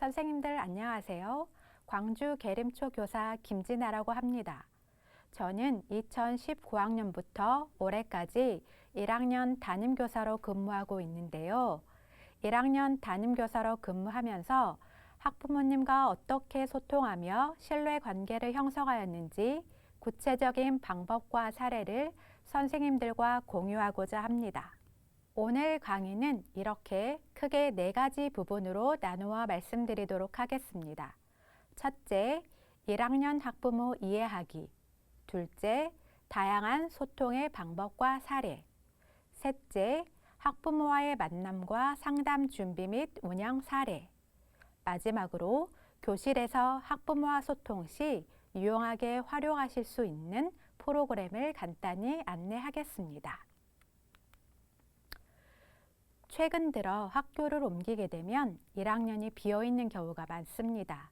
선생님들 안녕하세요. 광주 계림초 교사 김진아라고 합니다. 저는 2019학년부터 올해까지 1학년 담임교사로 근무하고 있는데요. 1학년 담임교사로 근무하면서 학부모님과 어떻게 소통하며 신뢰 관계를 형성하였는지 구체적인 방법과 사례를 선생님들과 공유하고자 합니다. 오늘 강의는 이렇게 크게 4가지 부분으로 나누어 말씀드리도록 하겠습니다. 첫째, 1학년 학부모 이해하기. 둘째, 다양한 소통의 방법과 사례. 셋째, 학부모와의 만남과 상담 준비 및 운영 사례. 마지막으로 교실에서 학부모와 소통 시 유용하게 활용하실 수 있는 프로그램을 간단히 안내하겠습니다. 최근 들어 학교를 옮기게 되면 1학년이 비어있는 경우가 많습니다.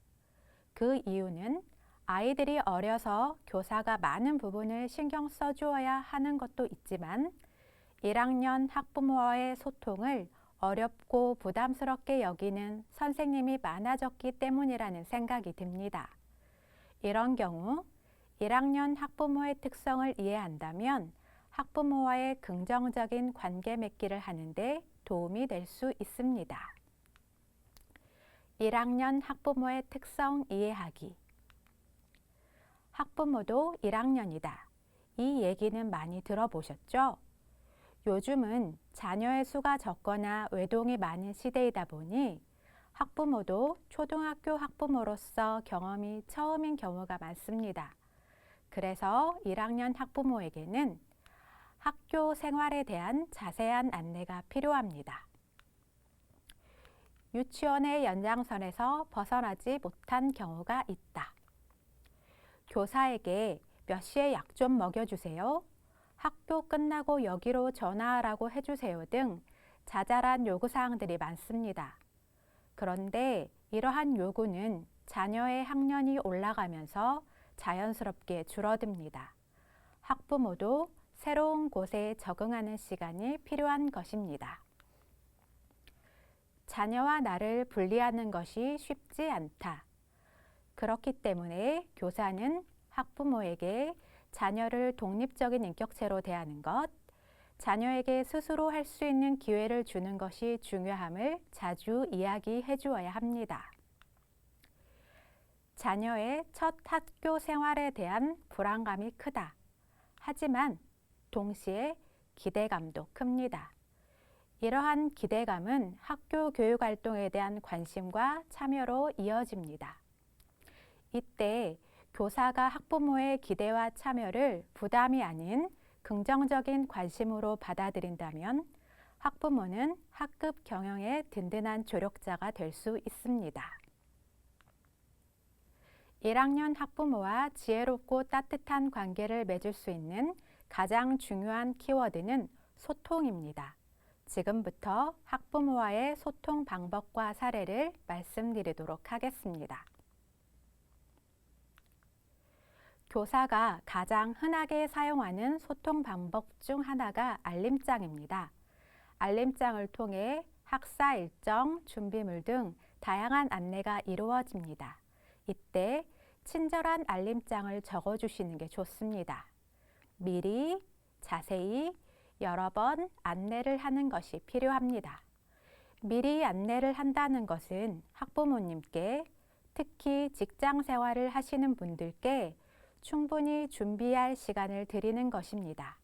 그 이유는 아이들이 어려서 교사가 많은 부분을 신경 써주어야 하는 것도 있지만 1학년 학부모와의 소통을 어렵고 부담스럽게 여기는 선생님이 많아졌기 때문이라는 생각이 듭니다. 이런 경우 1학년 학부모의 특성을 이해한다면 학부모와의 긍정적인 관계 맺기를 하는데 도움이 될 수 있습니다. 1학년 학부모의 특성 이해하기. 학부모도 1학년이다. 이 얘기는 많이 들어보셨죠? 요즘은 자녀의 수가 적거나 외동이 많은 시대이다 보니 학부모도 초등학교 학부모로서 경험이 처음인 경우가 많습니다. 그래서 1학년 학부모에게는 학교 생활에 대한 자세한 안내가 필요합니다. 유치원의 연장선에서 벗어나지 못한 경우가 있다. 교사에게 몇 시에 약 좀 먹여주세요. 학교 끝나고 여기로 전화하라고 해주세요 등 자잘한 요구사항들이 많습니다. 그런데 이러한 요구는 자녀의 학년이 올라가면서 자연스럽게 줄어듭니다. 학부모도 새로운 곳에 적응하는 시간이 필요한 것입니다. 자녀와 나를 분리하는 것이 쉽지 않다. 그렇기 때문에 교사는 학부모에게 자녀를 독립적인 인격체로 대하는 것, 자녀에게 스스로 할 수 있는 기회를 주는 것이 중요함을 자주 이야기해 주어야 합니다. 자녀의 첫 학교 생활에 대한 불안감이 크다. 하지만 동시에 기대감도 큽니다. 이러한 기대감은 학교 교육 활동에 대한 관심과 참여로 이어집니다. 이때 교사가 학부모의 기대와 참여를 부담이 아닌 긍정적인 관심으로 받아들인다면 학부모는 학급 경영의 든든한 조력자가 될 수 있습니다. 1학년 학부모와 지혜롭고 따뜻한 관계를 맺을 수 있는 가장 중요한 키워드는 소통입니다. 지금부터 학부모와의 소통 방법과 사례를 말씀드리도록 하겠습니다. 교사가 가장 흔하게 사용하는 소통 방법 중 하나가 알림장입니다. 알림장을 통해 학사 일정, 준비물 등 다양한 안내가 이루어집니다. 이때 친절한 알림장을 적어주시는 게 좋습니다. 미리, 자세히, 여러 번 안내를 하는 것이 필요합니다. 미리 안내를 한다는 것은 학부모님께, 특히 직장 생활을 하시는 분들께 충분히 준비할 시간을 드리는 것입니다.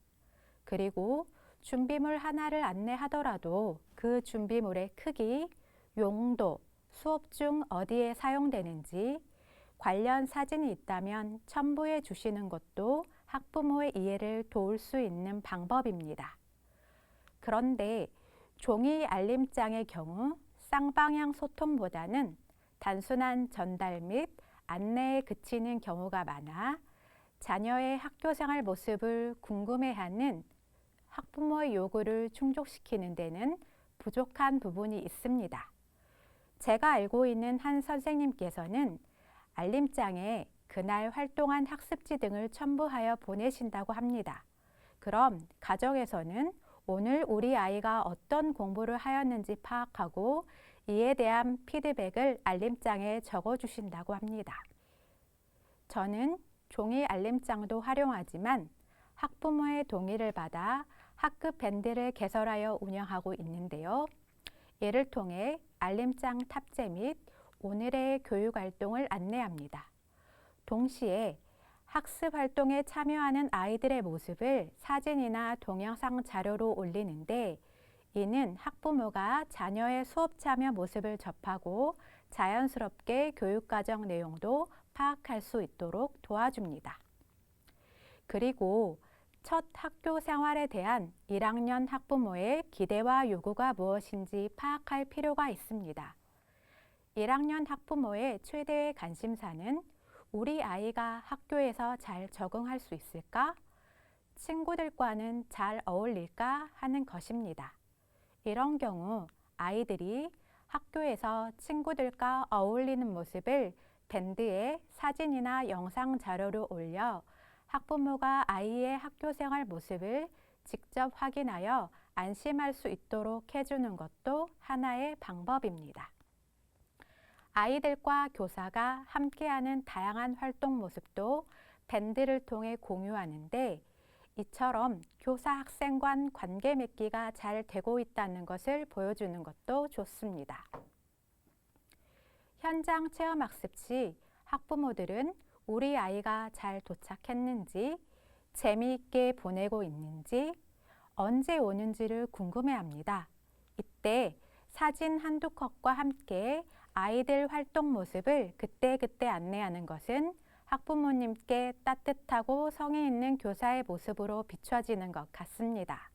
그리고 준비물 하나를 안내하더라도 그 준비물의 크기, 용도, 수업 중 어디에 사용되는지, 관련 사진이 있다면 첨부해 주시는 것도 학부모의 이해를 도울 수 있는 방법입니다. 그런데 종이 알림장의 경우 쌍방향 소통보다는 단순한 전달 및 안내에 그치는 경우가 많아 자녀의 학교생활 모습을 궁금해하는 학부모의 요구를 충족시키는 데는 부족한 부분이 있습니다. 제가 알고 있는 한 선생님께서는 알림장에 그날 활동한 학습지 등을 첨부하여 보내신다고 합니다. 그럼 가정에서는 오늘 우리 아이가 어떤 공부를 하였는지 파악하고 이에 대한 피드백을 알림장에 적어주신다고 합니다. 저는 종이 알림장도 활용하지만 학부모의 동의를 받아 학급 밴드를 개설하여 운영하고 있는데요. 이를 통해 알림장 탑재 및 오늘의 교육 활동을 안내합니다. 동시에 학습 활동에 참여하는 아이들의 모습을 사진이나 동영상 자료로 올리는데 이는 학부모가 자녀의 수업 참여 모습을 접하고 자연스럽게 교육과정 내용도 파악할 수 있도록 도와줍니다. 그리고 첫 학교 생활에 대한 1학년 학부모의 기대와 요구가 무엇인지 파악할 필요가 있습니다. 1학년 학부모의 최대의 관심사는 우리 아이가 학교에서 잘 적응할 수 있을까? 친구들과는 잘 어울릴까? 하는 것입니다. 이런 경우 아이들이 학교에서 친구들과 어울리는 모습을 밴드에 사진이나 영상 자료로 올려 학부모가 아이의 학교 생활 모습을 직접 확인하여 안심할 수 있도록 해주는 것도 하나의 방법입니다. 아이들과 교사가 함께하는 다양한 활동 모습도 밴드를 통해 공유하는데 이처럼 교사-학생 간 관계 맺기가 잘 되고 있다는 것을 보여주는 것도 좋습니다. 현장 체험학습 시 학부모들은 우리 아이가 잘 도착했는지, 재미있게 보내고 있는지, 언제 오는지를 궁금해합니다. 이때 사진 한두 컷과 함께 아이들 활동 모습을 그때그때 안내하는 것은 학부모님께 따뜻하고 성의 있는 교사의 모습으로 비춰지는 것 같습니다.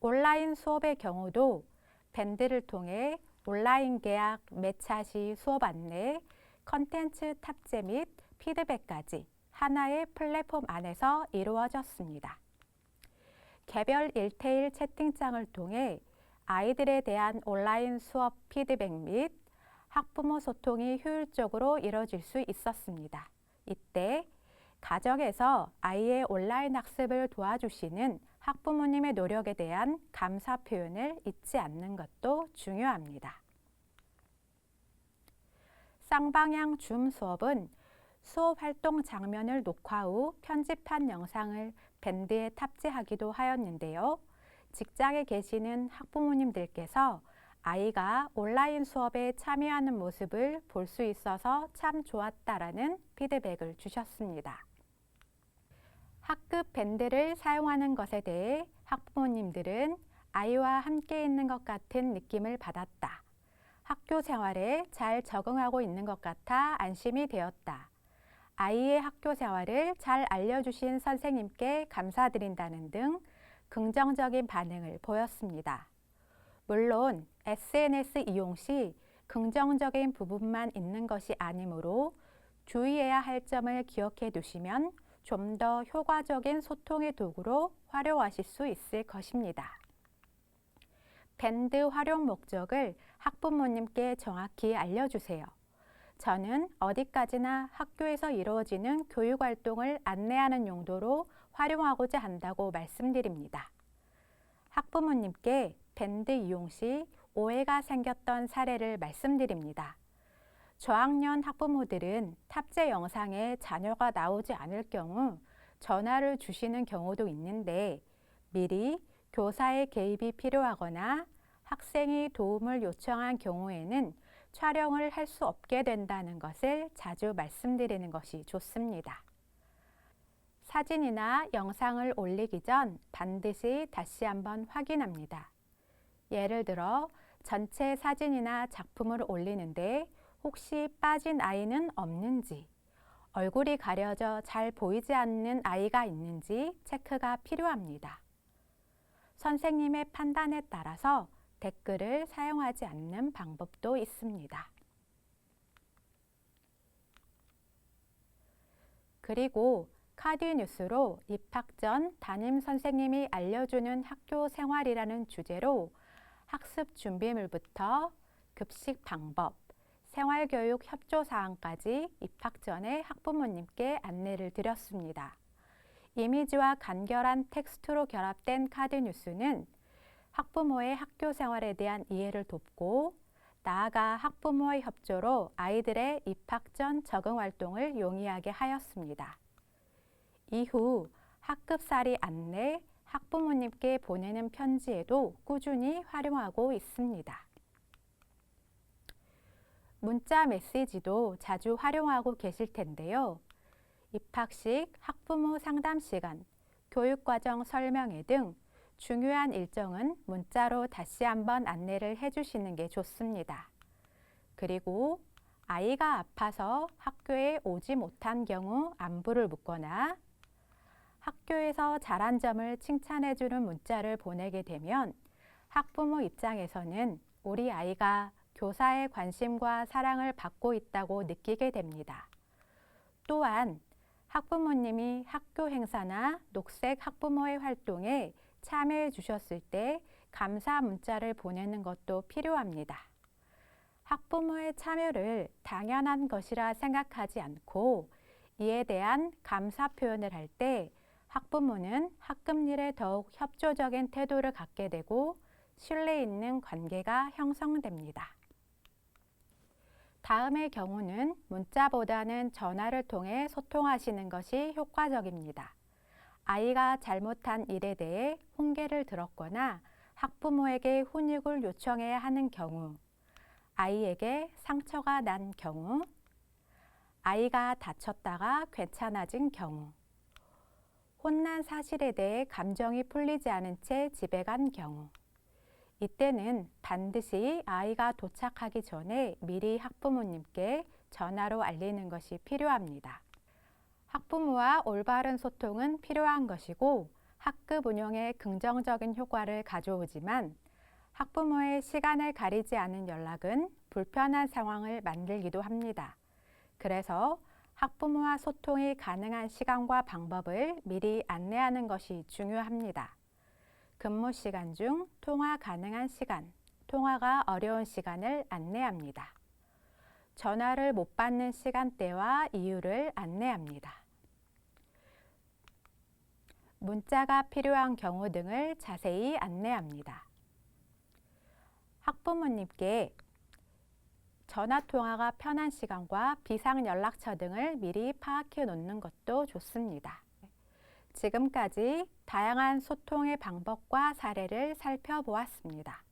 온라인 수업의 경우도 밴드를 통해 온라인 계약, 매차 시 수업 안내, 컨텐츠 탑재 및 피드백까지 하나의 플랫폼 안에서 이루어졌습니다. 개별 1:1 채팅창을 통해 아이들에 대한 온라인 수업 피드백 및 학부모 소통이 효율적으로 이뤄질 수 있었습니다. 이때 가정에서 아이의 온라인 학습을 도와주시는 학부모님의 노력에 대한 감사 표현을 잊지 않는 것도 중요합니다. 쌍방향 줌 수업은 수업 활동 장면을 녹화 후 편집한 영상을 밴드에 탑재하기도 하였는데요. 직장에 계시는 학부모님들께서 아이가 온라인 수업에 참여하는 모습을 볼 수 있어서 참 좋았다라는 피드백을 주셨습니다. 학급 밴드를 사용하는 것에 대해 학부모님들은 아이와 함께 있는 것 같은 느낌을 받았다. 학교 생활에 잘 적응하고 있는 것 같아 안심이 되었다. 아이의 학교 생활을 잘 알려주신 선생님께 감사드린다는 등 긍정적인 반응을 보였습니다. 물론 SNS 이용 시 긍정적인 부분만 있는 것이 아니므로 주의해야 할 점을 기억해 두시면 좀 더 효과적인 소통의 도구로 활용하실 수 있을 것입니다. 밴드 활용 목적을 학부모님께 정확히 알려주세요. 저는 어디까지나 학교에서 이루어지는 교육 활동을 안내하는 용도로 활용하고자 한다고 말씀드립니다. 학부모님께 밴드 이용 시 오해가 생겼던 사례를 말씀드립니다. 저학년 학부모들은 탑재 영상에 자녀가 나오지 않을 경우 전화를 주시는 경우도 있는데 미리 교사의 개입이 필요하거나 학생이 도움을 요청한 경우에는 촬영을 할 수 없게 된다는 것을 자주 말씀드리는 것이 좋습니다. 사진이나 영상을 올리기 전 반드시 다시 한번 확인합니다. 예를 들어 전체 사진이나 작품을 올리는데 혹시 빠진 아이는 없는지, 얼굴이 가려져 잘 보이지 않는 아이가 있는지 체크가 필요합니다. 선생님의 판단에 따라서 댓글을 사용하지 않는 방법도 있습니다. 그리고 카드뉴스로 입학 전 담임 선생님이 알려주는 학교 생활이라는 주제로 학습 준비물부터 급식 방법, 생활교육 협조사항까지 입학 전에 학부모님께 안내를 드렸습니다. 이미지와 간결한 텍스트로 결합된 카드뉴스는 학부모의 학교 생활에 대한 이해를 돕고 나아가 학부모의 협조로 아이들의 입학 전 적응 활동을 용이하게 하였습니다. 이후 학급살이 안내, 학부모님께 보내는 편지에도 꾸준히 활용하고 있습니다. 문자 메시지도 자주 활용하고 계실 텐데요. 입학식, 학부모 상담 시간, 교육과정 설명회 등 중요한 일정은 문자로 다시 한번 안내를 해주시는 게 좋습니다. 그리고 아이가 아파서 학교에 오지 못한 경우 안부를 묻거나 학교에서 잘한 점을 칭찬해주는 문자를 보내게 되면 학부모 입장에서는 우리 아이가 교사의 관심과 사랑을 받고 있다고 느끼게 됩니다. 또한 학부모님이 학교 행사나 녹색 학부모의 활동에 참여해 주셨을 때 감사 문자를 보내는 것도 필요합니다. 학부모의 참여를 당연한 것이라 생각하지 않고 이에 대한 감사 표현을 할 때 학부모는 학급 일에 더욱 협조적인 태도를 갖게 되고 신뢰 있는 관계가 형성됩니다. 다음의 경우는 문자보다는 전화를 통해 소통하시는 것이 효과적입니다. 아이가 잘못한 일에 대해 훈계를 들었거나 학부모에게 훈육을 요청해야 하는 경우, 아이에게 상처가 난 경우, 아이가 다쳤다가 괜찮아진 경우, 혼난 사실에 대해 감정이 풀리지 않은 채 집에 간 경우, 이때는 반드시 아이가 도착하기 전에 미리 학부모님께 전화로 알리는 것이 필요합니다. 학부모와 올바른 소통은 필요한 것이고 학급 운영에 긍정적인 효과를 가져오지만 학부모의 시간을 가리지 않은 연락은 불편한 상황을 만들기도 합니다. 그래서 학부모와 소통이 가능한 시간과 방법을 미리 안내하는 것이 중요합니다. 근무 시간 중 통화 가능한 시간, 통화가 어려운 시간을 안내합니다. 전화를 못 받는 시간대와 이유를 안내합니다. 문자가 필요한 경우 등을 자세히 안내합니다. 학부모님께 전화통화가 편한 시간과 비상연락처 등을 미리 파악해 놓는 것도 좋습니다. 지금까지 다양한 소통의 방법과 사례를 살펴보았습니다.